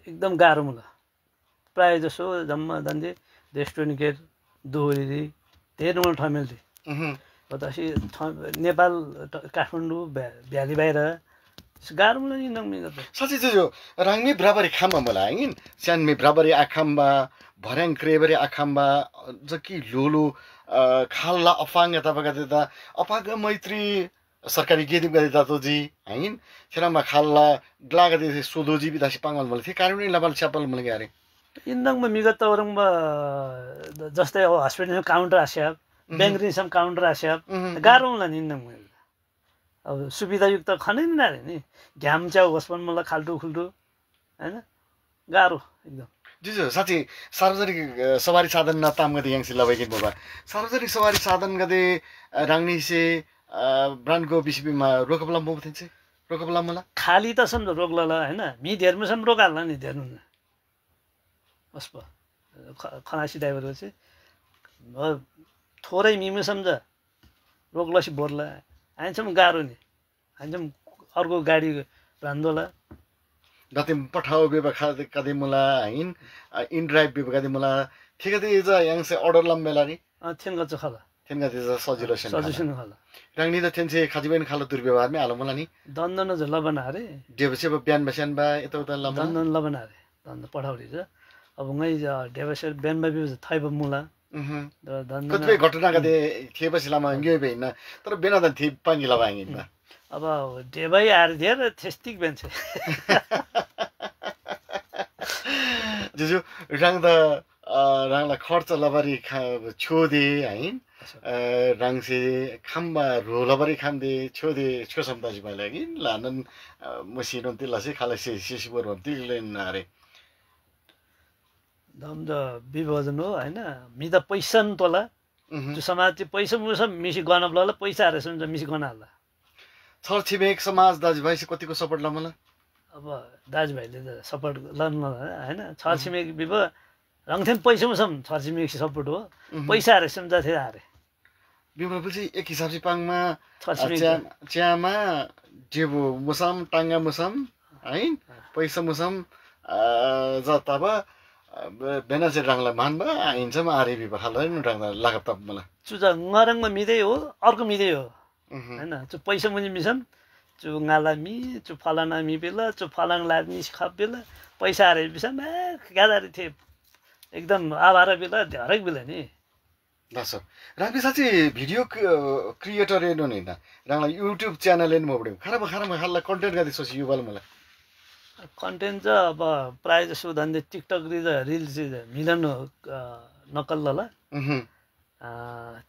एकदम गाह्रो मुला प्राय जसो जम्मा दान्दे रेस्टुरेन्ट गेट दोहोरी धेरैवटा ठमेल्थे बतासी नेपाल काठमाडौँ भ्याली बाहिर गाह्रो मलाई इन्डङ मिगत साँच्चै चाहिँ यो राङमी बराबरी खामबा मलाई हैन स्यानमी बराबरी आखाम्बा भर्याङ क्रेबरी आखाम्बा जकि लोलो खाल्ला अफाङ यतापका त्यता अपाग मैत्री सरकारी गेदिम गदे दातोजी हैन छेरामा खाल्ला ग्लागदे सोदोजी बिदासी पाङ्गल मलाई थियो कारण लाबाल च्यापल मलाई गारे इन्डङमा मिगत औरङमा जस्तै अब हस्पिटलमा काउन्टर आस्याब ब्याङ्करिसम काउन्टर आस्याब गाह्रो होला नि इन्डङमा अब सुविधायुक्त खनै नि नारे नि घ्याम च्याउ होस्पन मलाई खाल्टो खुल्टो हैन गाह्रो एकदम जुजु साँच्चै सार्वजनिक सवारी साधन न ताम गदे याङसी लबाइकिन बाबा सार्वजनिक सवारी साधन गदे राङ्नीसे ब्रान्डको बिसिपीमा रोकबला म थिन्छ रोकबला मलाई खाली त सम्झ रोक्ला हैन मि धेरमु सम रोकाल्ला नि धेरनु अस्प खनासी ड्राइभरको चाहिँ थोरै मिमु सम्झ रोक्लसी बोर्ला हामीसम्म गाह्रो नि हामीसम्म अर्को गाडी रान्दोला दति पठाओ बेबा खादे कदे मुला हैन इन ड्राइभ बेबा कदे मुला ठीक है ये यङसे अर्डर लम्बेला नि थेन गछ खाला थेन गते सजिलो छन् सजिलो खाला राङ्नी त थेन चाहिँ खाजिबेन खालो दुर्व्यवहारमै हालो मला नि दन्दन झ लबना रे डेबसे बिहान बस्यान बा यता उता लम्बा दन्दन लबना रे दन्द पठाउरी छ अब ngै डेबसे बिहान बि थाइब मुला कतिपय घटना गते थिएपछि लामा गयो भएन तर बेना त थिए पानी लबाइङ अब डेबै आर धेर थेस्टिक बेन्छ जुजु राङला खर्च लबारी छोदे हैन राङसे खाम्बा रो लबारी खाम्दे छोदे छो सम्ताजी मलाई कि लानन मसिनो तिलसे खालसे सिसिबर तिलेन नारे दम द विभाजन हो हैन मि त पैसा न तोला त्यो समाज चाहिँ पैसा मुसा मिसी गर्न बला पैसा हारे सम्झ मिसी गर्न हाल्ला छर छिमेक समाज दाजुभाइ चाहिँ कतिको सपोर्ट ला मलाई अब दाजुभाइले त सपोर्ट गर्नु हैन छर छिमेक विवाह रङथेन पैसा मुसम छर छिमेक सपोर्ट हो पैसा हारे सम्झ थे हारे विवाह पछि एक हिसाबले पाङमा च्यामा जेबो मुसम टाङ्गा मुसम हैन पैसा मुसम जताब बेना चाहिँ राङला मानबा हिँड्छम आरे विवाह खालै न राङला लागत मलाई चुजा ngरङमा मिदै हो अर्को मिदै हो हैन चु पैसा मुनि मिसम चु ngaला मि चु फलाना मि बेला चु फलाङ लाग्नी खप बेला पैसा हारे बिसम गादारी थिए एकदम आभार बेला हरेक बेला नि दस राबी साची भिडियो क्रिएटर एनो नि ना राङला युट्युब च्यानल एन मोबडे खराब खाला कन्टेन्ट गर्दै सोची युवाल मलाई कन्टेन्ट चाहिँ अब प्रायः जसो धन्दै टिकटक रिल्स मिलन नकल ल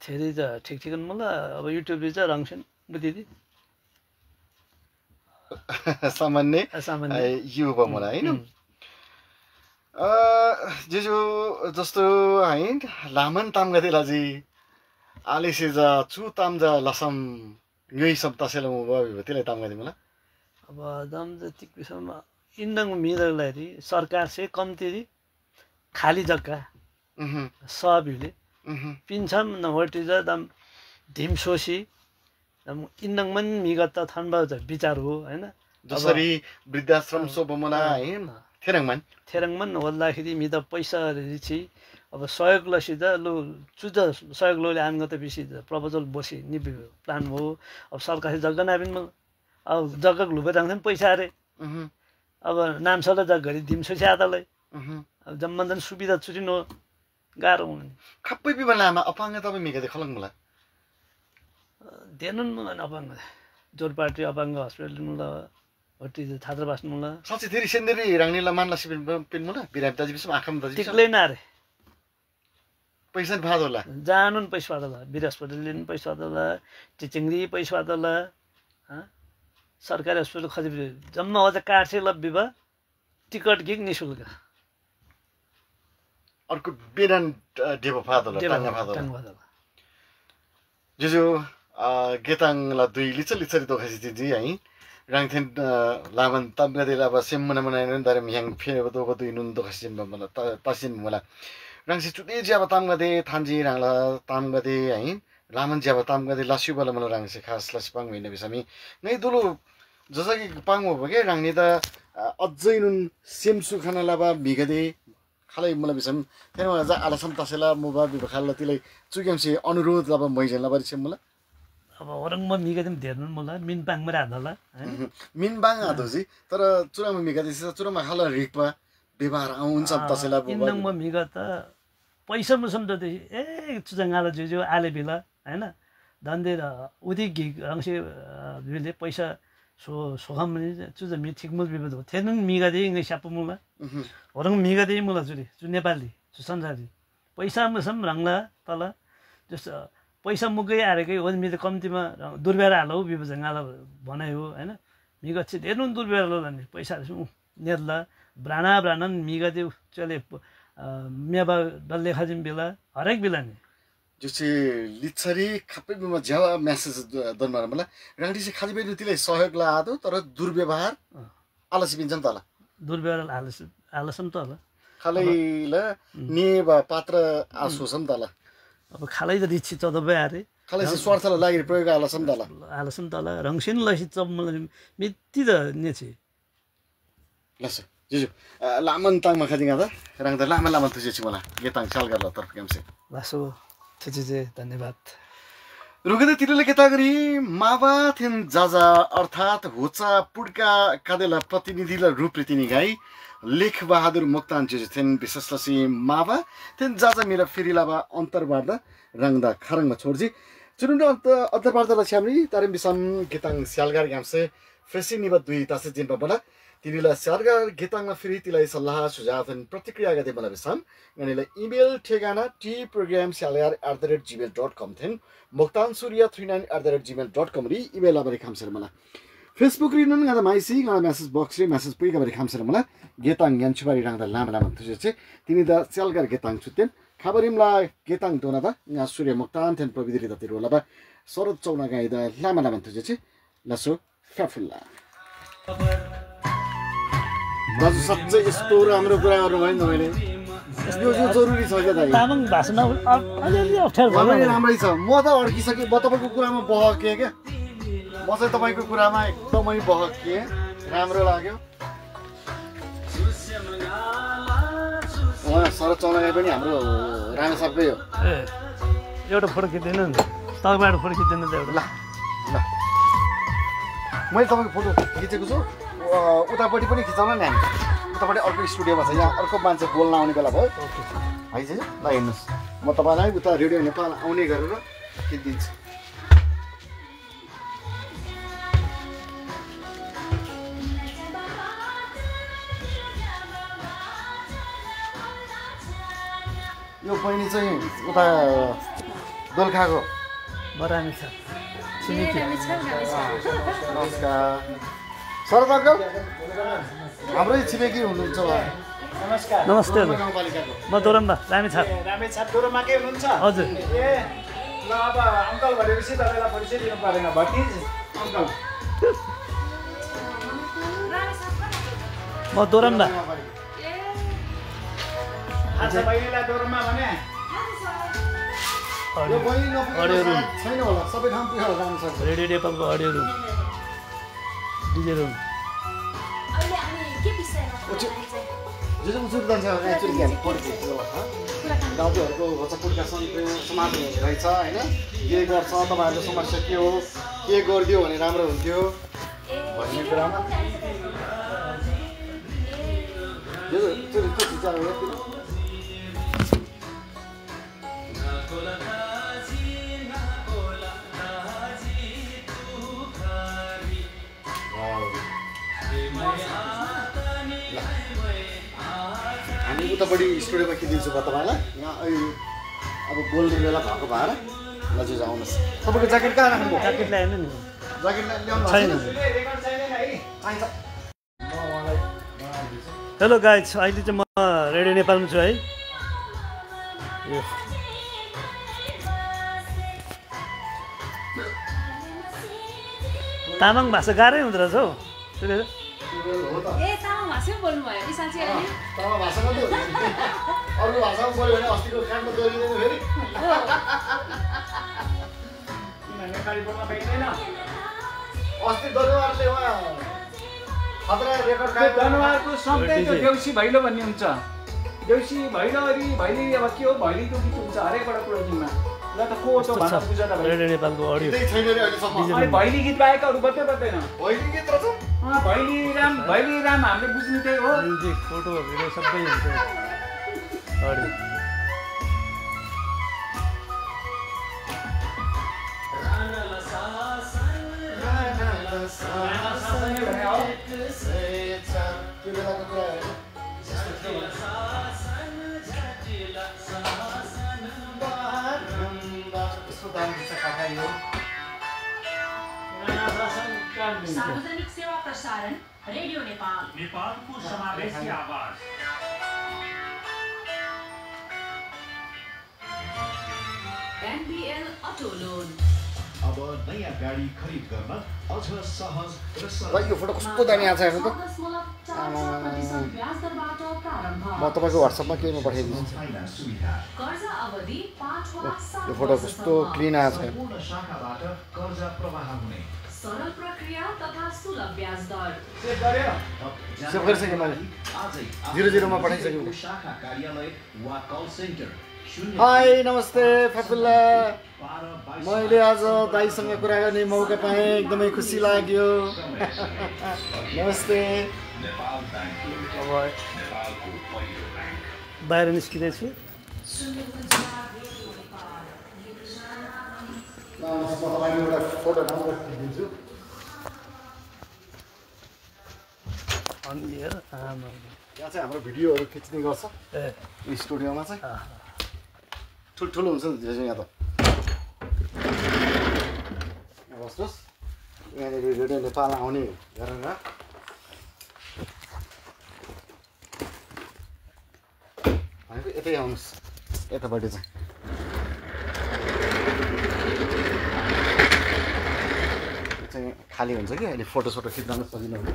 थेरी चाहिँ ठिक ठिकन मलाई अब युट्युब चाहिँ रङसेन बुझिदि सामान्य युवा मलाई हैन जेजो जस्तो हैन लामन ताम गते लाजी आलेसे जा चु ताम जा लसम यही सब तसेल म भयो त्यसले ताम गते मलाई अब दम जति विषयमा इन्डङ मिरलाई सरकार से कम्ती खाली जग्गा सबले पिन्छम नहोटी ज दम धिम सोसी दम इन्डङ मन मिगत थनबा विचार हो हैन जसरी वृद्धाश्रम सोबमला हैन थेरङमन होल्दाखेरि मि त पैसा रिछि अब सहयोग लसी त लो चुज सहयोग लोले आनगत बिसी प्रपोजल बसी नि प्लान हो अब सरकारले जग्गा नाबिन अब जग्गा लुबे राख्दैन पैसा अरे अब नाम सल्लाह जग्गा दिम्सो स्यादालाई अब जम्मन्दन सुविधा चुरिनो गाह्रो हुने खप्पै बिबलामा अपाङ्ग तपाईँ मिगे खलङ मलाई देनुन मन अपाङ्ग जोर पार्टी अपाङ्ग हस्पिटल मुला हट्टी छात्रवास मुला साँच्चै धेरै सेन्देरी राङ्नीला मानला सिपिन पिन मुला बिराम दाजु बिसम आखम दाजु टिक्लै नारे पैसा नि फाद होला जानुन पैसा होला बिर हस्पिटलले नि पैसा होला टिचिङरी पैसा होला सरकारी हस्पिटल खजिब जम्मा अझ काट्छ लब्बीबा टिकट गिग निशुल्क अर्को बिरान डेबो फाद होला टाङ्गा फाद होला जुजु गेताङला दुई लिचरी दोखासी जी है राङथेन लामन तम्गदेला अब सेम्मना मनाइन दरे म्याङ फेब दोको दुई नुन दोखासी मला तसिन मला राङसे चुदे ज्याब तामगदे थान्जी राङला तामगदे है लामन ज्याब तामगदे लास्युबला मला राङसे खास लसिपाङ होइन बिसमी नै दुलो जसकी पाङ हो के राङनी त अझै नुन सेमसु खाना लाबा मिगदे खालै मलाई बिसम फेरि मलाई जा आलासम तसेला मोबा बिबखाला तिलै चुक्यामसे अनुरोध लब मैजन लब रिसे मलाई अब orang म मिगा दिम धेर्नु मलाई मिनपाङ मा राख्दा होला मिनबाङ आदोजी तर चुरामा मिगा दिस चुरामा खाला रिकपा व्यवहार आउँछ तसेला इन्नङ म मिगा त पैसा मुसम त चुजङ्गाला जुजु आले बिला हैन धन्दे उदी गिग रङसे बिले पैसा सोखम चुज मि ठिक मुल बिबद थेन मिगा दे इंग्लिश आप मुला orang मिगा दे मुला जुरी जु नेपाली जु संसारी पैसा मुसम रङला तल जस पैसा मुकै आरेकै हो मिले कम्तीमा दुर्व्यवहार हालौ बिबजङ्गाला भनायो हैन मिगा चाहिँ धेर्नु दुर्व्यवहार लो नि पैसा नेदला ब्राना मिगा दे चले मेबा डल्ले खाजिम बेला हरेक बेला नि जुसे लिच्छरी खप्पै बिमा ज्यावा मेसेज दनमार मलाई राडी चाहिँ खाली बेनु तिले सहयोग ला आदो तर दुर्व्यवहार आलसी बिन्छन् तला दुर्व्यवहार आलसम तला खालैला नेबा पात्र आसोसम तला अब खालै त रिछि चदबे आरे खालै स्वार्थला लागि प्रयोग आलसम तला रङसिन लसी चब मलाई मिति त नेछि लस जुजु लामन ताङमा खादिङा त रङ त लामन तुजे छि मलाई गेताङ साल गर्ला तर्फ केमसे लासो थेजे धन्यवाद रुगदे तिरले केता गरी मावा थिन जाजा अर्थात होचा पुडका कादेला प्रतिनिधिला रूप रीतिनी गाई लेख बहादुर मोक्तान जुजु थिन विशेषलसी मावा थिन जाजा मेरा फिरिलाबा अन्तरवार्दा रङदा खरङमा छोड्जी चुरुन्ड अन्तरवार्दा छ्यामरी तारे बिसम गेताङ स्यालगार गामसे फ्रेसी निबा दुई तासे जिन बबला तिनीलाई स्यालगार गेताङमा फेरि तिलाई सल्लाह सुझाव प्रतिक्रिया गते बला बिसम गनीलाई इमेल ठेगाना tprogram@gmail.com थिन moktansurya39@gmail.com री इमेल अबरे खामसेर मला फेसबुक री नन गदा माइसी गदा मेसेज बक्स रे मेसेज पुइ गबरे खामसेर मला गेताङ यान्चुबारी रांगदा लामा तुजे छे तिनी दा स्यालगार गेताङ छुतेन खबरिमला गेताङ दोना दा या सूर्य मोक्तान थिन प्रविधि द तिरवला बा शरद चौना गाइदा लामा तुजे छे लसो फफुल्ला दाजु सच्चै यस्तो राम्रो कुरा गर्नु भयो नि मैले यो जरुरी छ के दाइ तामाङ भाषा अलिअलि अप्ठ्यारो भयो राम्रै छ म त अड्किसके म तपाईको कुरामा बहके के म चाहिँ तपाईको कुरामा एकदमै बहके राम्रो लाग्यो शरद चौलागाई पनि हाम्रो राणा सबकै हो एउटा फोटो खिच्दैन नि तलबाट फोटो खिच्दैन त एउटा ल मैले तपाईको फोटो खिचेको छु उतापट्टि पनि खिचाउन नि हामी उतापट्टि अर्को स्टुडियोमा छ यहाँ अर्को मान्छे बोल्न आउने बेला भयो है चाहिँ ल हेर्नुहोस् म तपाईँलाई उता रेडियो नेपाल आउने गरेर खिचिदिन्छु यो बहिनी चाहिँ उता दोलखाको बरामी छ नमस्कार शरद अङ्कल हाम्रै छिमेकी हुनुहुन्छ नमस्कार नमस्ते गाउँपालिकाको म दोरम्बा रामेछाप दोरमाकै हुनुहुन्छ हजुर ए ल अब अङ्कल भनेपछि तपाईँलाई परिचय दिनु परेन भतिज अङ्कल म दोरम्बा आज बहिनीलाई दोरमा भने यो बहिनी नपुग्ने छैन होला सबै ठाउँ पुगेर जान सक्छ रेडियो नेपालको अडियो रुम डिजे रुम जो उजुर जान्छ एक्चुअली ज्ञान पढ्छ गाउँलेहरूको होचपुडका समाज रहेछ होइन के गर्छ तपाईँहरूको समस्या के हो के गरिदियो भने राम्रो हुन्थ्यो भन्ने कुरामा हामी उतापट्टि स्टुडियोमा खिचिदिन्छु म तपाईँलाई यहाँ अहिले अब बोल्ने बेला भएको भएर लजिज आउनुहोस् तपाईँको ज्याकेट कहाँ राख्नु ज्याकेट ल्याएन नि ज्याकेट ल्याउनु छैन हेलो गाइज अहिले चाहिँ म रेडियो नेपालमा छु है तामाङ भाषा गाह्रै हुँदो रहेछ हौ अर्को भाषामा बोल्यो भने अस्तिको काण्ड दोहोरिँदैन फेरि नेपाली बोल्न पाइँदैन अस्ति दरबारले उहाँ खतरा रेकर्ड जनावरको शब्दै त्यो देउसी भैलो भन्ने हुन्छ देउसी भैरवरी भैली अब के हो भैलीको गीत हुन्छ हरेकवटा क्लोजिङमा ल त को त भन्न बुझ्दा त रेडियो नेपालको अडियो त्यही छैन रे अहिलेसम्म अनि भैली गीत बाहेक अरू बत्तै बत्दैन भैली गीत रहेछ भैली राम हामीले बुझ्ने त्यही हो म्युजिक फोटो भिडियो सबै हुन्छ अडियो त्यो बेलाको कुरा हो यस्तो दाम दिन्छ काका यो सार्वजनिक सेवा प्रसारण रेडियो नेपाल नेपालको समावेशी आवाज एनबीएल अटो लोन अब नयाँ गाडी खरिद गर्न अझ सहज र ल यो फोटो कस्तो दामी आएको छ हेर्नु त म तपाईँको व्हाट्सएपमा केहीमा पठाइदिन्छु फाइनान्स सुविधा कर्ज अवधि 5 वा 7 यो फोटो कस्तो क्लिन आएको छ पूर्ण शाखाबाट कर्जा प्रवाह हुने सरल प्रक्रिया तथा सुलभ ब्याज दर चेक गर्यो सेभ गरिसकेँ मैले आजै 00 मा पठाइसकेँ शाखा कार्यालय वा कल सेन्टर हाई नमस्ते फैफुल्ला मैले आज दाइसँग कुरा गर्ने मौका पाएँ एकदमै खुसी लाग्यो नमस्ते अब बाहिर निस्किँदैछु म तपाईँलाई एउटा फोटो राम्रो खिचिदिन्छु अनि हेर आमा यहाँ चाहिँ हाम्रो भिडियोहरू खिच्ने गर्छ ए स्टुडियोमा चाहिँ ठुल्ठुलो हुन्छ नि त्यो चाहिँ यहाँ त यहाँ बस्नुहोस् यहाँनिर रेडियो नेपाल आउने गरेर भनेको यतै आउनुहोस् यतापट्टि चाहिँ यो चाहिँ खाली हुन्छ कि अहिले फोटोसोटो खिच्न सजिलो हुन्छ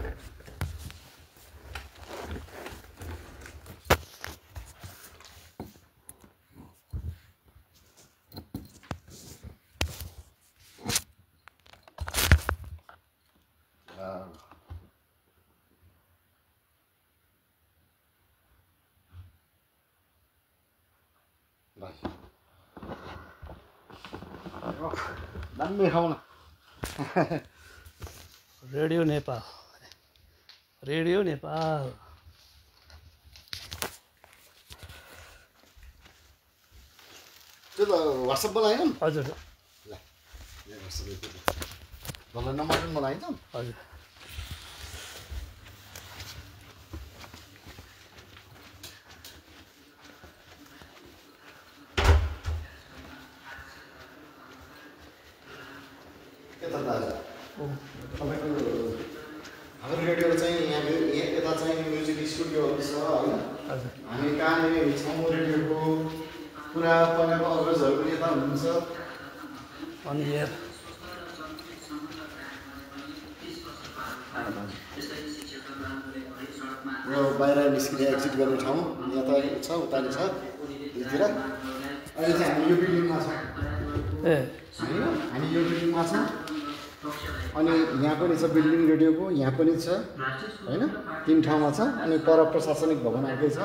दामी खाउँ न रेडियो नेपाल रेडियो नेपाल त्यो त व्हाट्सएपमा लगाएन नि हजुर ल डलर नम्बर पनि लगाइन्छ हजुर यता दाजु तपाईँको हाम्रो रेडियो चाहिँ यहाँ यता चाहिँ म्युजिक स्टुडियोहरू छ होइन हजुर हामी कहाँनिर छौँ रेडियोको पुरा पहिलाको अग्रजहरू पनि यता हुनुहुन्छ अनि हेर यो बाहिर निस्किने एक्जिट गर्ने ठाउँ यता छ उताले छ यतितिर अहिले चाहिँ हामी यो बिल्डिङमा छौँ ए हामी यो बिल्डिङमा छौँ अनि यहाँ पनि छ बिल्डिङ रेडियोको यहाँ पनि छ होइन 3 ठाउँमा छ अनि पर प्रशासनिक भवन अर्कै छ